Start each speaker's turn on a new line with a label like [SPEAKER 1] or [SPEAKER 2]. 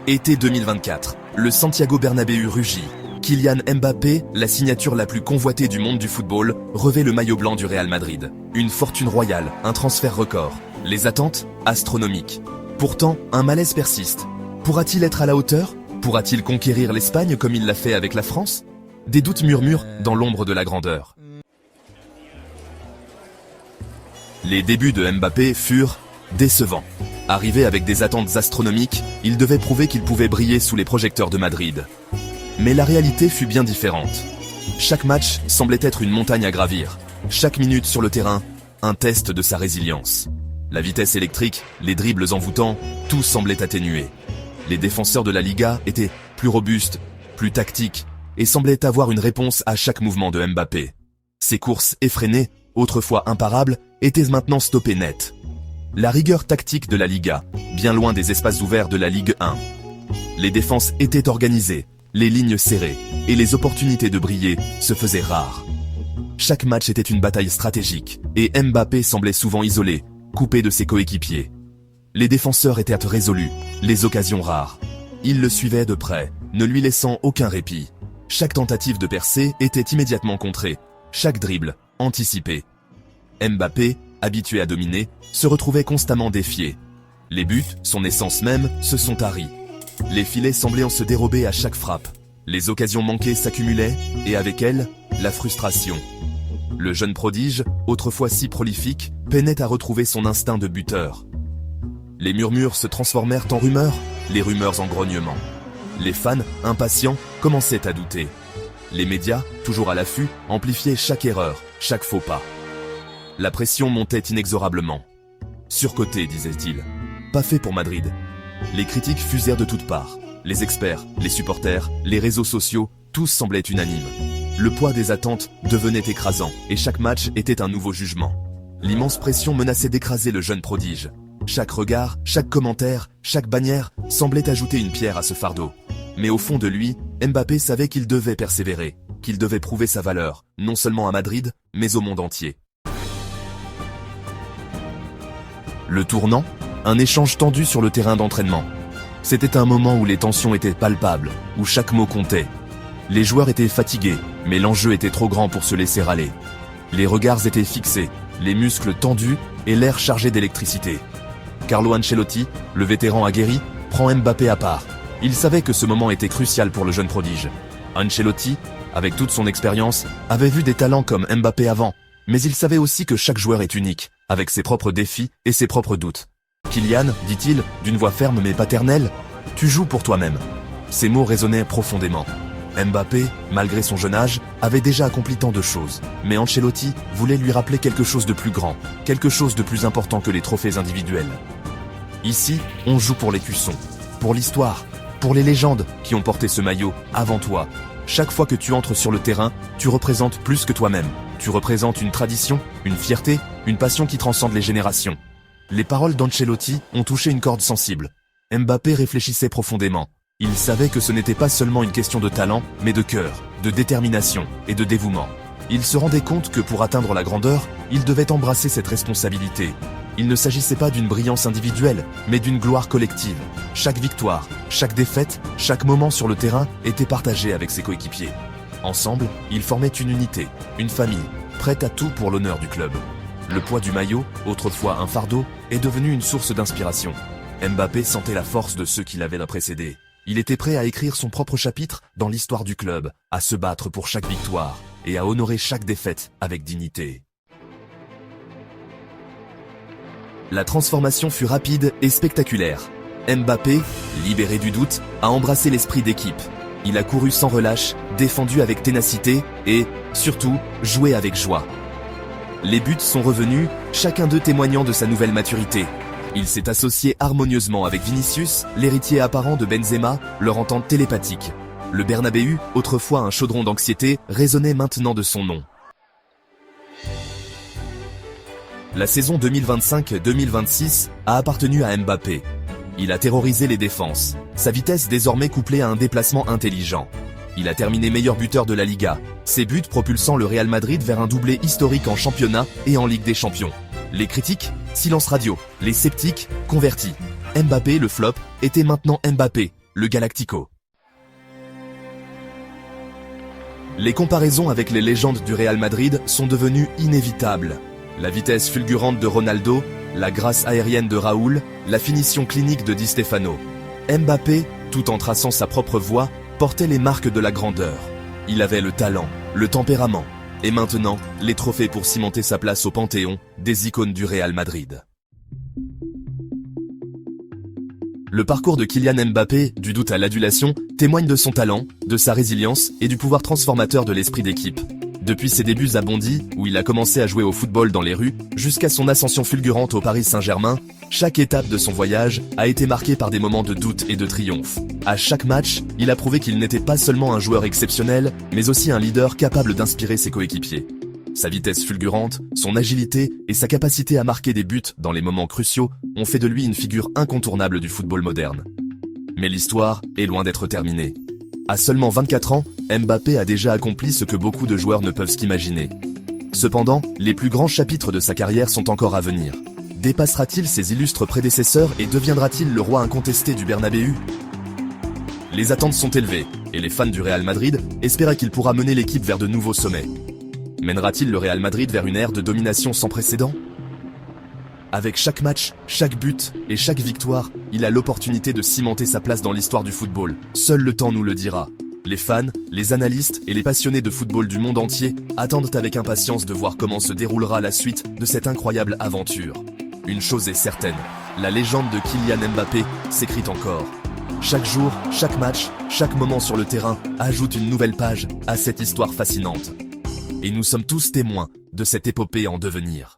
[SPEAKER 1] Été 2024, le Santiago Bernabéu rugit. Kylian Mbappé, la signature la plus convoitée du monde du football, revêt le maillot blanc du Real Madrid. Une fortune royale, un transfert record. Les attentes, astronomiques. Pourtant, un malaise persiste. Pourra-t-il être à la hauteur? Pourra-t-il conquérir l'Espagne comme il l'a fait avec la France? Des doutes murmurent dans l'ombre de la grandeur. Les débuts de Mbappé furent décevants. Arrivé avec des attentes astronomiques, il devait prouver qu'il pouvait briller sous les projecteurs de Madrid. Mais la réalité fut bien différente. Chaque match semblait être une montagne à gravir. Chaque minute sur le terrain, un test de sa résilience. La vitesse électrique, les dribbles envoûtants, tout semblait atténué. Les défenseurs de la Liga étaient plus robustes, plus tactiques, et semblaient avoir une réponse à chaque mouvement de Mbappé. Ses courses effrénées, autrefois imparables, étaient maintenant stoppées net. La rigueur tactique de la Liga, bien loin des espaces ouverts de la Ligue 1. Les défenses étaient organisées, les lignes serrées, et les opportunités de briller se faisaient rares. Chaque match était une bataille stratégique, et Mbappé semblait souvent isolé, coupé de ses coéquipiers. Les défenseurs étaient résolus, les occasions rares. Ils le suivaient de près, ne lui laissant aucun répit. Chaque tentative de percée était immédiatement contrée, chaque dribble anticipé. Mbappé, habitué à dominer, se retrouvait constamment défié. Les buts, son essence même, se sont taris. Les filets semblaient en se dérober à chaque frappe. Les occasions manquées s'accumulaient, et avec elles, la frustration. Le jeune prodige, autrefois si prolifique, peinait à retrouver son instinct de buteur. Les murmures se transformèrent en rumeurs, les rumeurs en grognements. Les fans, impatients, commençaient à douter. Les médias, toujours à l'affût, amplifiaient chaque erreur, chaque faux pas. La pression montait inexorablement. Surcoté, disait-il. Pas fait pour Madrid. Les critiques fusèrent de toutes parts. Les experts, les supporters, les réseaux sociaux, tous semblaient unanimes. Le poids des attentes devenait écrasant, et chaque match était un nouveau jugement. L'immense pression menaçait d'écraser le jeune prodige. Chaque regard, chaque commentaire, chaque bannière semblait ajouter une pierre à ce fardeau. Mais au fond de lui, Mbappé savait qu'il devait persévérer, qu'il devait prouver sa valeur, non seulement à Madrid, mais au monde entier. Le tournant, un échange tendu sur le terrain d'entraînement. C'était un moment où les tensions étaient palpables, où chaque mot comptait. Les joueurs étaient fatigués, mais l'enjeu était trop grand pour se laisser aller. Les regards étaient fixés, les muscles tendus et l'air chargé d'électricité. Carlo Ancelotti, le vétéran aguerri, prend Mbappé à part. Il savait que ce moment était crucial pour le jeune prodige. Ancelotti, avec toute son expérience, avait vu des talents comme Mbappé avant, mais il savait aussi que chaque joueur est unique, avec ses propres défis et ses propres doutes. Kylian, dit-il, d'une voix ferme mais paternelle, « Tu joues pour toi-même ». Ces mots résonnaient profondément. Mbappé, malgré son jeune âge, avait déjà accompli tant de choses. Mais Ancelotti voulait lui rappeler quelque chose de plus grand, quelque chose de plus important que les trophées individuels. Ici, on joue pour l'écusson, pour l'histoire, pour les légendes qui ont porté ce maillot avant toi. Chaque fois que tu entres sur le terrain, tu représentes plus que toi-même. Tu représentes une tradition, une fierté, une passion qui transcende les générations. Les paroles d'Ancelotti ont touché une corde sensible. Mbappé réfléchissait profondément. Il savait que ce n'était pas seulement une question de talent, mais de cœur, de détermination et de dévouement. Il se rendait compte que pour atteindre la grandeur, il devait embrasser cette responsabilité. Il ne s'agissait pas d'une brillance individuelle, mais d'une gloire collective. Chaque victoire, chaque défaite, chaque moment sur le terrain était partagé avec ses coéquipiers. Ensemble, ils formaient une unité, une famille, prête à tout pour l'honneur du club. Le poids du maillot, autrefois un fardeau, est devenu une source d'inspiration. Mbappé sentait la force de ceux qui l'avaient précédé. Il était prêt à écrire son propre chapitre dans l'histoire du club, à se battre pour chaque victoire et à honorer chaque défaite avec dignité. La transformation fut rapide et spectaculaire. Mbappé, libéré du doute, a embrassé l'esprit d'équipe. Il a couru sans relâche, défendu avec ténacité et, surtout, joué avec joie. Les buts sont revenus, chacun d'eux témoignant de sa nouvelle maturité. Il s'est associé harmonieusement avec Vinicius, l'héritier apparent de Benzema, leur entente télépathique. Le Bernabéu, autrefois un chaudron d'anxiété, résonnait maintenant de son nom. La saison 2025-2026 a appartenu à Mbappé. Il a terrorisé les défenses, sa vitesse désormais couplée à un déplacement intelligent. Il a terminé meilleur buteur de la Liga, ses buts propulsant le Real Madrid vers un doublé historique en championnat et en Ligue des Champions. Les critiques, silence radio, les sceptiques, convertis. Mbappé, le flop, était maintenant Mbappé, le Galactico. Les comparaisons avec les légendes du Real Madrid sont devenues inévitables. La vitesse fulgurante de Ronaldo, la grâce aérienne de Raúl, la finition clinique de Di Stefano. Mbappé, tout en traçant sa propre voie, portait les marques de la grandeur. Il avait le talent, le tempérament, et maintenant, les trophées pour cimenter sa place au panthéon des icônes du Real Madrid. Le parcours de Kylian Mbappé, du doute à l'adulation, témoigne de son talent, de sa résilience et du pouvoir transformateur de l'esprit d'équipe. Depuis ses débuts à Bondy, où il a commencé à jouer au football dans les rues, jusqu'à son ascension fulgurante au Paris Saint-Germain, chaque étape de son voyage a été marquée par des moments de doute et de triomphe. À chaque match, il a prouvé qu'il n'était pas seulement un joueur exceptionnel, mais aussi un leader capable d'inspirer ses coéquipiers. Sa vitesse fulgurante, son agilité et sa capacité à marquer des buts dans les moments cruciaux ont fait de lui une figure incontournable du football moderne. Mais l'histoire est loin d'être terminée. À seulement 24 ans, Mbappé a déjà accompli ce que beaucoup de joueurs ne peuvent qu'imaginer. Cependant, les plus grands chapitres de sa carrière sont encore à venir. Dépassera-t-il ses illustres prédécesseurs et deviendra-t-il le roi incontesté du Bernabéu ? Les attentes sont élevées, et les fans du Real Madrid espéraient qu'il pourra mener l'équipe vers de nouveaux sommets. Mènera-t-il le Real Madrid vers une ère de domination sans précédent ? Avec chaque match, chaque but et chaque victoire, il a l'opportunité de cimenter sa place dans l'histoire du football. Seul le temps nous le dira. Les fans, les analystes et les passionnés de football du monde entier attendent avec impatience de voir comment se déroulera la suite de cette incroyable aventure. Une chose est certaine, la légende de Kylian Mbappé s'écrit encore. Chaque jour, chaque match, chaque moment sur le terrain ajoute une nouvelle page à cette histoire fascinante. Et nous sommes tous témoins de cette épopée en devenir.